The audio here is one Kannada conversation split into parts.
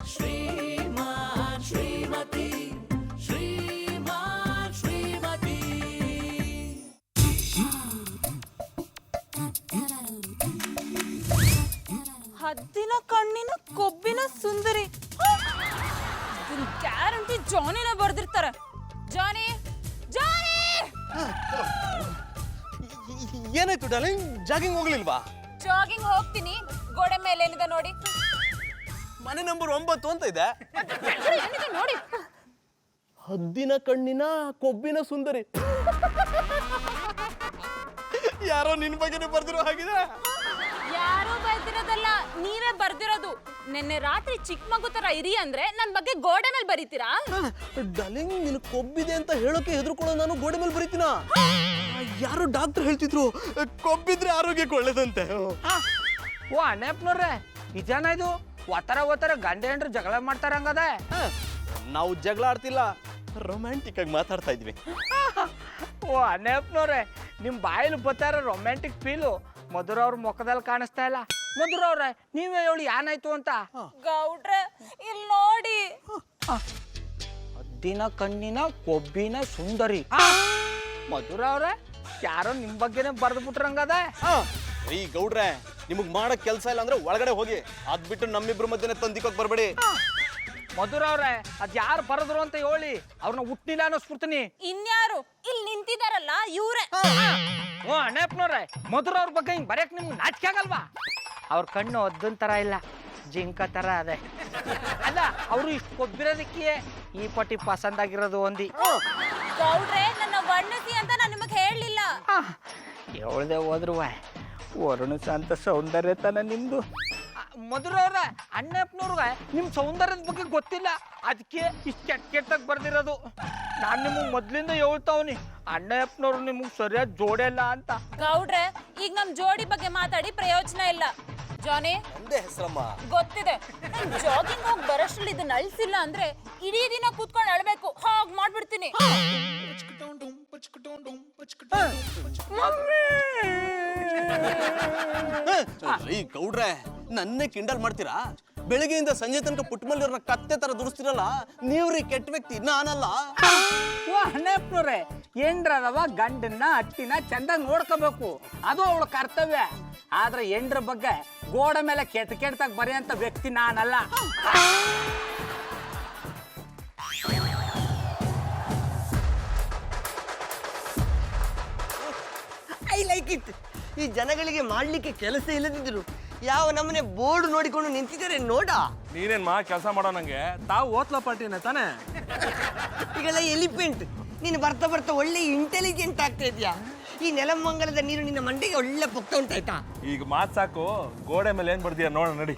ಶ್ರೀಮಾನ್ ಶ್ರೀಮತಿ ಶ್ರೀಮಾನ್ ಶ್ರೀಮತಿ. ಹದ್ದಿನ ಕಣ್ಣಿನ ಕೊಬ್ಬಿನ ಸುಂದರಿ. ಗ್ಯಾರಂಟಿ ಜಾನಿನ ಬರ್ದಿರ್ತಾರೆ. ಜಾನಿ ಜಾನಿ ಏನಾಯ್ತು ಡಾರ್ಲಿಂಗ್? ಜಾಗಿಂಗ್ ಹೋಗ್ಲಿಲ್ವಾ? ಜಾಗಿಂಗ್ ಹೋಗ್ತೀನಿ. ಗೋಡೆ ಮೇಲೆ ಏನಿದೆ ನೋಡಿ. ಮನೆ ನಂಬರ್ 9 ಅಂತ ಇದೆ. ಏನಿದೆ ನೋಡಿ. ಹದ್ದಿನ ಕಣ್ಣಿನ ಕೊಬ್ಬಿನ ಸುಂದರಿ. ಯಾರೋ ನಿನ್ ಬಗ್ಗೆನೇ ಬರ್ದಿರೋ ಹಾಗಿದೆ. ಯಾರು ಬರ್ದಿರೋದಲ್ಲ, ನೀವೇ ಬರ್ದಿರೋದು. ನಿನ್ನೆ ರಾತ್ರಿ ಚಿಕ್ಕ ಮಗು ತರ ಇರಿ ಅಂದ್ರೆ ನನ್ ಬಗ್ಗೆ ಗೋಡೆ ಮೇಲೆ ಬರೀತೀರಾ? ಡಾರ್ಲಿಂಗ್ ನಿನ್ ಕೊಬ್ಬಿದೆ ಅಂತ ಹೇಳೋಕೆ ಹೆದರ್ಕೊಳ್ಳೋ ನಾನು ಗೋಡೆ ಮೇಲೆ ಬರೀತೀನ? ಯಾರು ಡಾಕ್ಟರ್ ಹೇಳ್ತಿದ್ರು ಕೊಬ್ಬಿದ್ರೆ ಆರೋಗ್ಯಕ್ಕೆ ಒಳ್ಳೇದಂತೆ. ಓ ಅಣ್ಣಪ್ಪನವ್ರೆ, ಇದೇನ ಇದು? ಒತ್ತರ ಗಂಡ ಹೆಂಡ್ರು ಜಗಳ ಮಾಡ್ತಾರಂಗದ. ನಾವು ಜಗಳ ಆಡ್ತಿಲ್ಲ, ರೊಮ್ಯಾಂಟಿಕ್ ಆಗಿ ಮಾತಾಡ್ತಾ ಇದ್ವಿ. ಓ ಅಣ್ಣಪ್ಪನವ್ರೆ, ನಿಮ್ ಬಾಯಲ್ಲಿ ಬತ್ತಾರ ರೊಮ್ಯಾಂಟಿಕ್ ಫೀಲು ಮಧುರ ಅವ್ರ ಮುಖದಲ್ಲಿ ಕಾಣಿಸ್ತಾ ಇಲ್ಲ. ಮಧುರ ಅವ್ರೆ, ನೀವೇ ಹೇಳಿ ಏನಾಯ್ತು ಅಂತ. ಗೌಡ್ರೆ ಇಲ್ಲಿ ನೋಡಿ. ಹದ್ದಿನ ಕಣ್ಣಿನ ಕೊಬ್ಬಿನ ಸುಂದರಿ. ಮಧುರ ಅವ್ರೆ, ಯಾರೋ ನಿಮ್ ಬಗ್ಗೆನೆ ಬರ್ದು ಬಿಟ್ರಂಗದ. ಈ ಗೌಡ್ರೆ, ನಿಮಗ್ ಮಾಡಕ್ ಕೆಲ್ಸ ಇಲ್ಲ ಅಂದ್ರೆ ಒಳಗಡೆ ಹೋಗಿ. ಅದ್ ಬಿಟ್ಟು ನಮ್ಮಿಬ್ರು ಮಧ್ಯೆ ತಂದಿಕೋಕ್ ಬರ್ಬೇಡಿ. ಮಧುರ ಅವ್ರೆ, ಅದ್ ಯಾರು ಬರದ್ರು ಅಂತ ಹೇಳಿ ಅವ್ರನ್ನ ಹುಟ್ಟಿಲ್ಲ ಅನ್ನಿಸ್ಬಿಡ್ತೀನಿ. ಇನ್ಯಾರು ಇಲ್ಲಿ ನಿಂತಿದಾರಲ್ಲ ಇವ್ರೆ. ಓ ಅಣ್ಣಪ್ಪನವ್ರೆ, ಮಧುರ ಅವ್ರ ಬಗ್ಗೆ ಹಿಂಗ್ ಬರೆಯಕ್ ನಿಮ್ಗೆ ನಾಚಿಕೆ ಆಗಲ್ವಾ? ಅವ್ರ ಕಣ್ಣು ಅದ್ದನ್ ತರ ಇಲ್ಲ, ಜಿಂಕ ತರ ಅದೇ. ಅಲ್ಲ, ಅವರು ಇಷ್ಟು ಕೊಬ್ಬಿರೋದಕ್ಕೆ ಈ ಪಟ್ಟಿ ಪಸಂದಾಗಿರೋದು ಒಂದಿ. ಗೌಡ್ರೆ ನನ್ನ ವರ್ಣಿಸಿ ಅಂತ ನಾನು ನಿಮಗೆ ಹೇಳಲಿಲ್ಲ. ಹೇಳ್ದೆ ಹೋದ್ರುವ ವರ್ಣಿಸ ಅಂತ ಸೌಂದರ್ಯ ತಾನ ನಿಮ್ದು. ಮಧುರವ್ರ, ಅಣ್ಣಪ್ಪನವ್ರಿಗೆ ನಿಮ್ ಸೌಂದರ್ಯದ ಬಗ್ಗೆ ಗೊತ್ತಿಲ್ಲ, ಅದಕ್ಕೆ ಇಷ್ಟು ಕೆಟ್ಟಾಗಿ ಬರ್ದಿರೋದು. ನಾನು ನಿಮಗೆ ಮೊದ್ಲಿಂದ ಹೇಳ್ತಾವ್ನಿ, ಅಣ್ಣಪ್ಪನವ್ರು ನಿಮಗೆ ಸರಿಯಾದ ಜೋಡಿಯಲ್ಲ ಅಂತ. ಗೌಡ್ರೆ, ಈಗ ನಮ್ ಜೋಡಿ ಬಗ್ಗೆ ಮಾತಾಡಿ ಪ್ರಯೋಜನ ಇಲ್ಲ. ಜಾನಿ, ಒಂದೇ ಹೆಸರಮ್ಮ. ಗೊತ್ತಿದೆ. ಜಾಗಿಂಗ್ ಹೋಗಿ ಬರೋಷ್ಟ್ರಲ್ಲಿ ಇದನ್ನ ಅಳಿಸಿಲ್ಲ ಅಂದ್ರೆ ಇಡೀ ದಿನ ಕೂತ್ಕೊಂಡು ಅಳ್ಬೇಕು. ಹಾಗೆ ಮಾಡ್ಬಿಡ್ತೀನಿ. ಈ ಗೌಡ್ರೆ, ನನ್ನೇ ಕಿಂಡಲ್ ಮಾಡ್ತೀರಾ? ಬೆಳಗ್ಗೆಯಿಂದ ಸಂಜೆ ತನಕ ಪುಟ್ಟಮಲ್ಲಿಯವ್ರನ್ನ ಕತ್ತೆ ತರ ದುಡಿಸ್ತಿರಲ್ಲ, ನೀವ್ರಿ ಕೆಟ್ಟ ವ್ಯಕ್ತಿ, ನಾನಲ್ಲ. ಓ ಅಣ್ಣಪ್ಪನವ್ರೆ, ಏನ್ರದವ ಗಂಡನ್ನ ಅಟ್ಟಿನ ಚಂದಾಗಿ ನೋಡ್ಕೋಬೇಕು, ಅದು ಅವಳ ಕರ್ತವ್ಯ. ಆದ್ರೆ ಎಂಡ್ರ ಬಗ್ಗೆ ಗೋಡೆ ಮೇಲೆ ಕೆಟ್ಟಾಗಿ ಬರೆಯಂತ ವ್ಯಕ್ತಿ ನಾನಲ್ಲ. I like it. ಈ ಜನಗಳಿಗೆ ಮಾಡ್ಲಿಕ್ಕೆ ಕೆಲಸ ಇಲ್ಲದಿದ್ರು ಯಾವ ನಮ್ಮನೆ ಬೋರ್ಡ್ ನೋಡಿಕೊಂಡು ನಿಂತಿದ್ದಾರೆ ನೋಡ. ನೀನೇನ್ ಕೆಲಸ ಮಾಡೋ ನಂಗೆ ತಾವು ಓತ್ಲ ಪಾರ್ಟಿನೇ ತಾನೆ. ಈಗೆಲ್ಲ ಎಲಿಫೆಂಟ್. ನೀನು ಬರ್ತಾ ಬರ್ತಾ ಒಳ್ಳೆ ಇಂಟೆಲಿಜೆಂಟ್ ಆಗ್ತಾ ಇದೆಯಾ? ಈ ನೆಲಮಂಗಲದ ನೀರು ನಿನ್ನ ಮಂಡಿಗೆ ಒಳ್ಳೆ ಪೊಕ್ಕ ಉಂಟಾಯ್ತಾ? ಈಗ ಮಾತ್ ಸಾಕು, ಗೋಡೆ ಮೇಲೆ ಏನ್ ಬರ್ದೀಯ ನೋಡ ನಡಿ.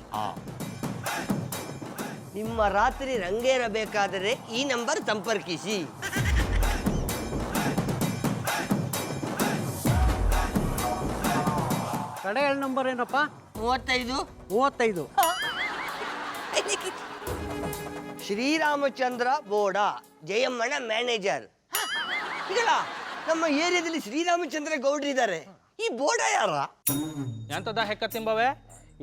ನಿಮ್ಮ ರಾತ್ರಿ ರಂಗೇರಬೇಕಾದರೆ ಈ ನಂಬರ್ ಸಂಪರ್ಕಿಸಿ. ಕಡೆ ನಂಬರ್ ಏನಪ್ಪ? 35. ಶ್ರೀರಾಮಚಂದ್ರ ಬೋಡ, ಜಯಮ್ಮನ ಮ್ಯಾನೇಜರ್. ಈಗ ನಮ್ಮ ಏರಿಯಾದಲ್ಲಿ ಶ್ರೀರಾಮಚಂದ್ರ ಗೌಡ್ರಿದ್ದಾರೆ. ಈ ಬೋಡ ಯಾರ? ಎಂತದ ಹೆಕ್ಕ ತಿಂಬವೆ?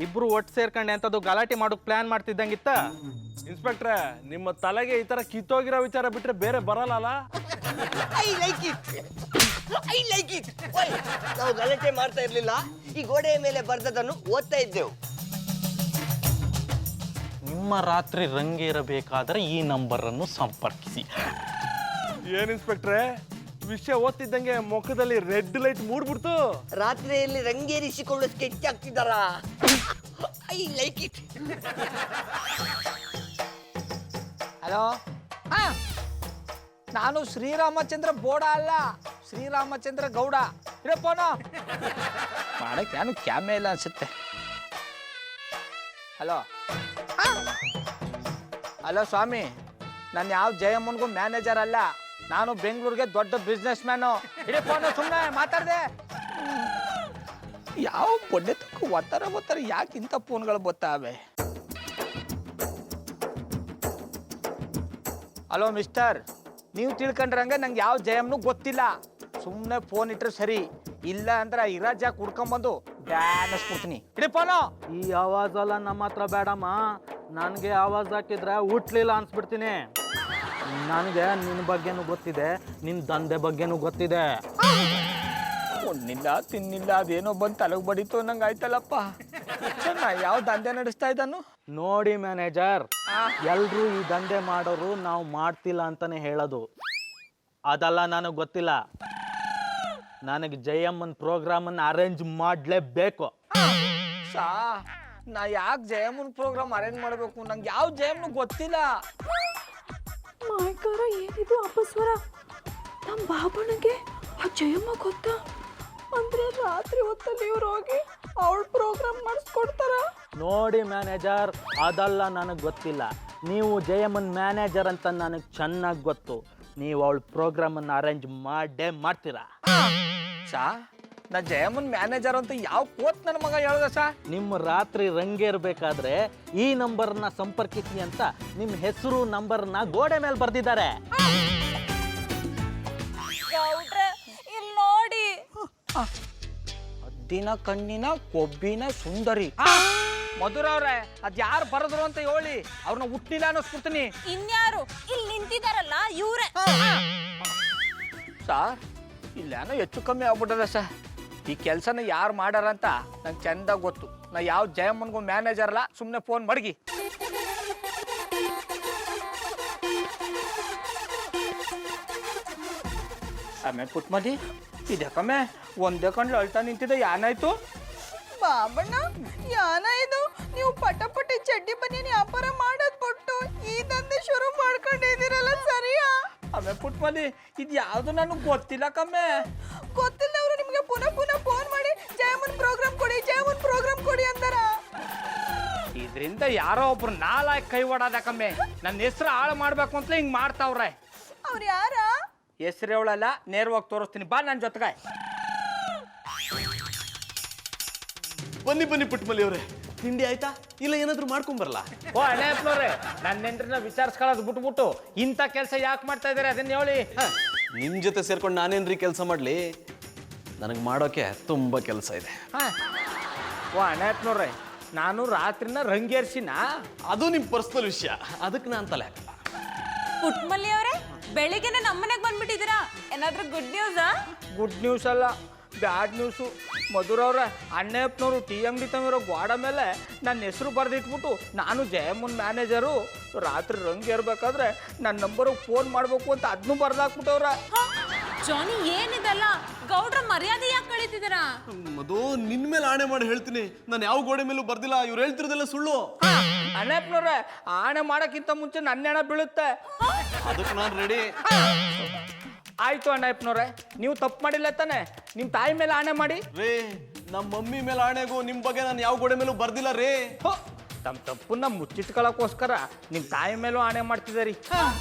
ಇಬ್ರು ಒಟ್ಟು ಸೇರ್ಕೊಂಡು ಎಂತದ್ದು ಗಲಾಟೆ ಮಾಡೋಕ್ ಪ್ಲಾನ್ ಮಾಡ್ತಿದ್ದಂಗಿತ್ತ. ಇನ್ಸ್ಪೆಕ್ಟ್ರೆ, ನಿಮ್ಮ ತಲೆಗೆ ಈ ತರ ಕಿತ್ತೋಗಿರೋ ವಿಚಾರ ಬಿಟ್ರೆ ಬೇರೆ ಬರಲ್ಲ. I like it. ನಾವು ಗಲಾಟೆ ಮಾಡ್ತಾ ಇರ್ಲಿಲ್ಲ, ಈ ಗೋಡೆಯ ಮೇಲೆ ಬರ್ದದನ್ನು ಓದ್ತಾ ಇದ್ದೆವು. ನಿಮ್ಮ ರಾತ್ರಿ ರಂಗೇರಬೇಕಾದರೆ ಈ ನಂಬರ್ ಅನ್ನು ಸಂಪರ್ಕಿಸಿ. ಏನ್ ಇನ್ಸ್ಪೆಕ್ಟ್ರೆ, ವಿಷಯ ಓದ್ತಿದ್ದಂಗೆ ಮುಖದಲ್ಲಿ ರೆಡ್ ಲೈಟ್ ಮೂಡ್ಬಿಡ್ತು. ರಾತ್ರಿಯಲ್ಲಿ ರಂಗೇರಿಸಿಕೊಂಡು ಸ್ಕೆಚ್ ಆಗ್ತಿದ್ದಾರ. I like it. ಹಲೋ, ನಾನು ಶ್ರೀರಾಮಚಂದ್ರ ಬೋಡ ಅಲ್ಲ, ಶ್ರೀರಾಮಚಂದ್ರ ಗೌಡ. ಇರಪ್ಪನೋ ಮಾಡಕ್ಕೆ ನಾನು ಕ್ಯಾಮೆ ಇಲ್ಲ ಅನ್ಸುತ್ತೆ. ಹಲೋ ಹಲೋ ಸ್ವಾಮಿ, ನಾನು ಯಾವ ಜಯಮ್ಮನ್ಗೂ ಮ್ಯಾನೇಜರ್ ಅಲ್ಲ, ನಾನು ಬೆಂಗಳೂರಿಗೆ ದೊಡ್ಡ ಬಿಸ್ನೆಸ್ ಮ್ಯಾನು. ಇಡಪ್ಪನೋ ಸುಮ್ಮನೆ ಮಾತಾಡ್ದೆ. ಯಾವ ಪೊಡ್ಡೆ ತಕ್ಕ ಒತ್ತರ ಯಾಕೆ ಇಂಥ ಫೋನ್ಗಳು ಬರ್ತಾವೆ? ಹಲೋ ಮಿಸ್ಟರ್, ನೀವು ತಿಳ್ಕೊಂಡ್ರಂಗೆ ನಂಗೆ ಯಾವ ಜಯಮ್ನು ಗೊತ್ತಿಲ್ಲ. ಸುಮ್ಮನೆ ಫೋನ್ ಇಟ್ರೆ ಸರಿ, ಇಲ್ಲ ಅಂದ್ರೆ ಇರಾಜ್ ಕುಡ್ಕೊಂಬಂದು ಡ್ಯಾನ್ ಅನ್ಸ್ಬಿಡ್ತೀನಿ. ಇಡೀ ಫೋನು. ಈ ಆವಾಜ್ ಎಲ್ಲ ನಮ್ಮ ಹತ್ರ ಬೇಡಮ್ಮ. ನನಗೆ ಆವಾಜ್ ಹಾಕಿದ್ರೆ ಹುಟ್ಲಿಲ್ಲ ಅನ್ಸ್ಬಿಡ್ತೀನಿ. ನನಗೆ ನಿನ್ನ ಬಗ್ಗೆನೂ ಗೊತ್ತಿದೆ, ನಿನ್ನ ದಂಧೆ ಬಗ್ಗೆನೂ ಗೊತ್ತಿದೆ. ಉಣ್ಣಿಲ್ಲ ತಿನ್ನಿಲ್ಲ ಅದೇನೋ ಬಂದು ತಲೆಗೆ ಬಡಿತು ನಂಗೆ ಆಯ್ತಲ್ಲಪ್ಪ. ನಾ ಯಾವ ದಂಧೆ ನಡೆಸ್ತಾ ಇದ್ದಾನು? ನೋಡಿ ಮ್ಯಾನೇಜರ್, ಎಲ್ರೂ ಈ ದಂಧೆ ಮಾಡೋರು ನಾವು ಮಾಡ್ತಿಲ್ಲ ಅಂತಾನೆ ಹೇಳೋದು. ಅದೆಲ್ಲ ನನಗೆ ಗೊತ್ತಿಲ್ಲ. ನನಗೆ ಜಯಮ್ಮನ್ ಪ್ರೋಗ್ರಾಮನ್ನು ಅರೇಂಜ್ ಮಾಡಲೇಬೇಕು. ಸಾ ನಾ ಯಾಕೆ ಜಯಮ್ಮನ್ ಪ್ರೋಗ್ರಾಮ್ ಅರೇಂಜ್ ಮಾಡಬೇಕು? ನಂಗೆ ಯಾವ ಜಯಮ್ಮನು ಗೊತ್ತಿಲ್ಲ. ಮಾಯ್ಕಾರ ಏನಿದು ಅಪಸ್ವರ? ನಮ್ಮ ಬಾಬಣ್ಣಗೆ ಆ ಜಯಮ್ಮ ಗೊತ್ತಾ? ಅಂದ್ರೆ ರಾತ್ರಿ ಹೊತ್ತಲ್ಲಿ ಇವ್ರು ಹೋಗಿ ಅವಳ ಪ್ರೋಗ್ರಾಮ್ ಮಾಡಿಸ್ಕೊಡ್ತಾರ? ನೋಡಿ ಮ್ಯಾನೇಜರ್, ಅದೆಲ್ಲ ನನಗೆ ಗೊತ್ತಿಲ್ಲ. ನೀವು ಜಯಮ್ಮನ್ ಮ್ಯಾನೇಜರ್ ಅಂತ ನನಗೆ ಚೆನ್ನಾಗಿ ಗೊತ್ತು. ನೀವು ಅವಳ ಪ್ರೋಗ್ರಾಮನ್ನು ಅರೇಂಜ್ ಮಾಡೇ ಮಾಡ್ತೀರಾ. ಸಾ ನಾ ಜಯಮ್ಮನ್ ಮ್ಯಾನೇಜರ್ ಅಂತ ಯಾವ ಕೋತ್ ನನ್ನ ಮಗ ಹೇಳ್ದ ಸಾ? ನಿಮ್ಮ ರಾತ್ರಿ ರಂಗೇರ್ಬೇಕಾದ್ರೆ ಈ ನಂಬರ್ನ ಸಂಪರ್ಕಿಸಿ ಅಂತ ನಿಮ್ಮ ಹೆಸರು ನಂಬರ್ನ ಗೋಡೆ ಮೇಲೆ ಬರೆದಿದ್ದಾರೆ. ಇಲ್ಲಿ ನೋಡಿ. ದಿನ ಕಣ್ಣಿನ ಕೊಬ್ಬಿನ ಸುಂದರಿ. ಮಧುರವ್ರೆ ಅದ್ ಯಾರು ಬರದ್ರು ಅಂತ ಹೇಳಿ ಅವ್ರನ್ನ ಹುಟ್ಟಿಲ್ಲ ಅನ್ನಿಸ್ಬಿಡ್ತೀನಿ. ಇನ್ಯಾರು ಇಲ್ಲಿ ನಿಂತಿದಾರಲ್ಲ ಇವ್ರೆ. ಸಾರ್ ಇಲ್ಲೇನೋ ಹೆಚ್ಚು ಕಮ್ಮಿ ಆಗ್ಬಿಟ್ಟದ ಸರ್. ಈ ಕೆಲಸನ ಯಾರು ಮಾಡ್ಯಾರಂತ ನಂಗೆ ಚಂದ ಗೊತ್ತು. ನಾ ಯಾವ ಜಯಮ್ಮನ್ಗೂ ಮ್ಯಾನೇಜರ್ ಅಲ್ಲ, ಸುಮ್ಮನೆ ಫೋನ್ ಮಡಗಿ. ಆಮೇಲೆ ಪುಟ್ಮದಿ ಇದಕ್ಕಮ್ಮೆ ಒಂದೇ ಕಂಡ್ಲು ಅಳ್ತಾ ನಿಂತಿದ್ದೆ, ಏನಾಯ್ತು? ಬಾಬಣ್ಣ ಯಾನ ಇದು? ನೀವು ಪಟ ಚಡ್ಡಿ ಬನ್ನಿ ವ್ಯಾಪಾರ ಮಾಡೋದ್ ಬಿಟ್ಟು ಈ ದಂಧೆ ಶುರು ಮಾಡ್ಕೊಂಡಿದ್ದೀರಲ್ಲ, ಸರಿಯಾ? ಆಮೇಲೆ ಪುಟ್ಮದಿ ಇದು ಯಾವುದು ನನಗೆ ಗೊತ್ತಿಲ್ಲ ಕಮ್ಮೆ. ಗೊತ್ತಿಲ್ಲವ್ರು ನಿಮ್ಗೆ ಪುನಃ ಫೋನ್ ಮಾಡಿ ಜಯಮನ್ ಪ್ರೋಗ್ರಾಮ್ ಕೊಡಿ ಅಂತಾರ. ಇದರಿಂದ ಯಾರೋ ಒಬ್ರು ನಾಲ್ಕು ಕೈ ಓಡಾದ ಕಮ್ಮೆ. ನನ್ನ ಹೆಸರು ಹಾಳು ಮಾಡ್ಬೇಕು ಅಂತಲೇ ಹಿಂಗೆ ಮಾಡ್ತಾವ್ರೆ. ಅವ್ರು ಯಾರ? ಹೆಸರು ಹೇಳಲ್ಲ, ನೇರವಾಗಿ ತೋರಿಸ್ತೀನಿ, ಬಾ ನನ್ನ ಜೊತೆಗೆ. ಬನ್ನಿ ಪುಟ್ಮಲ್ಲಿ ಅವರೇ, ತಿಂಡಿ ಆಯ್ತಾ? ಇಲ್ಲ ಏನಾದ್ರು ಮಾಡ್ಕೊಂಬರಲ್ಲ? ಓ ಅಣ್ಣಪ್ಪನವ್ರೆ, ನನ್ನ ನೆಂಟ್ರನ್ನ ವಿಚಾರಿಸ್ಕೊಳ್ಳೋದು ಬಿಟ್ಬಿಟ್ಟು ಇಂಥ ಕೆಲಸ ಯಾಕೆ ಮಾಡ್ತಾ ಇದ್ದಾರೆ ಅದನ್ನ ಹೇಳಿ. ನಿಮ್ ಜೊತೆ ಸೇರ್ಕೊಂಡು ನಾನೇನ್ರಿ ಕೆಲಸ ಮಾಡ್ಲಿ? ನನಗೆ ಮಾಡೋಕೆ ತುಂಬಾ ಕೆಲಸ ಇದೆ. ಓ ಅಣ್ಣಪ್ಪನವ್ರೆ, ನಾನು ರಾತ್ರಿನ ರಂಗೇರ್ಸಿನ. ಅದು ನಿಮ್ ಪರ್ಸನಲ್ ವಿಷಯ, ಅದಕ್ಕೆ ನಾನು ತಲೆ ಹಾಕಲ್ಲ. ಪುಟ್ಮಲ್ಲಿ ಅವರೇ, ಬೆಳಿಗ್ಗೆನೆ ನಮ್ಮನೆಗೆ ಬಂದ್ಬಿಟ್ಟಿದ್ದೀರಾ. ಏನಾದ್ರೂ ಗುಡ್ ನ್ಯೂಸಾ? ಗುಡ್ ನ್ಯೂಸ್ ಅಲ್ಲ, ಬ್ಯಾಡ್ ನ್ಯೂಸು. ಮಧುರವ್ರೆ, ಅಣ್ಣಪ್ಪನವರು ಟೀ ಅಂಗಡಿ ತಮಿರೋ ಗೋಡ ಮೇಲೆ ನನ್ನ ಹೆಸರು ಬರೆದಿಟ್ಬಿಟ್ಟು ನಾನು ಜಯಮ್ಮನ್ ಮ್ಯಾನೇಜರು ರಾತ್ರಿ ರಂಗೇರ್ಬೇಕಾದ್ರೆ ನನ್ನ ನಂಬರಿಗೆ ಫೋನ್ ಮಾಡಬೇಕು ಅಂತ ಅದನ್ನು ಬರ್ದಾಕ್ಬಿಟ್ಟವ್ರ. ಜಾನಿ ಏನಿದಲ್ಲ? ಗೌಡ್ರ ಮರ್ಯಾದೆ ಯಾಕೆ ಕಳೀತಿದ್ದೀರಾ? ಅದು ನಿನ್ ಮೇಲೆ ಆಣೆ ಮಾಡಿ ಹೇಳ್ತೀನಿ, ನಾನು ಯಾವ ಗೋಡೆ ಮೇಲೂ ಬರ್ದಿಲ್ಲ. ಇವ್ರು ಹೇಳ್ತಿರೋದೆಲ್ಲ ಸುಳ್ಳು. ಅಣ್ಣಪ್ಪನವ್ರೆ, ಆಣೆ ಮಾಡೋಕ್ಕಿಂತ ಮುಂಚೆ ನನ್ನ ಹೆಣ ಬೀಳುತ್ತೆ. ಅದಕ್ಕೆ ನಾನು ರೆಡಿ. ಆಯ್ತು ಅಣ್ಣಪ್ಪನವ್ರೆ, ನೀವು ತಪ್ಪು ಮಾಡಿಲ್ಲ ತಾನೆ? ನಿಮ್ಮ ತಾಯಿ ಮೇಲೆ ಆಣೆ ಮಾಡಿ. ರೇ, ನಮ್ಮ ಮಮ್ಮಿ ಮೇಲೆ ಆಣೆಗೂ ನಿಮ್ ಬಗ್ಗೆ ನಾನು ಯಾವ ಗೋಡೆ ಮೇಲೂ ಬರ್ದಿಲ್ಲ ರೇ. ತಮ್ಮ ತಪ್ಪನ್ನ ಮುಚ್ಚಿಟ್ಕೊಳ್ಳೋಕ್ಕೋಸ್ಕರ ನಿಮ್ಮ ತಾಯಿ ಮೇಲೂ ಆಣೆ ಮಾಡ್ತಿದ್ದೀರಿ.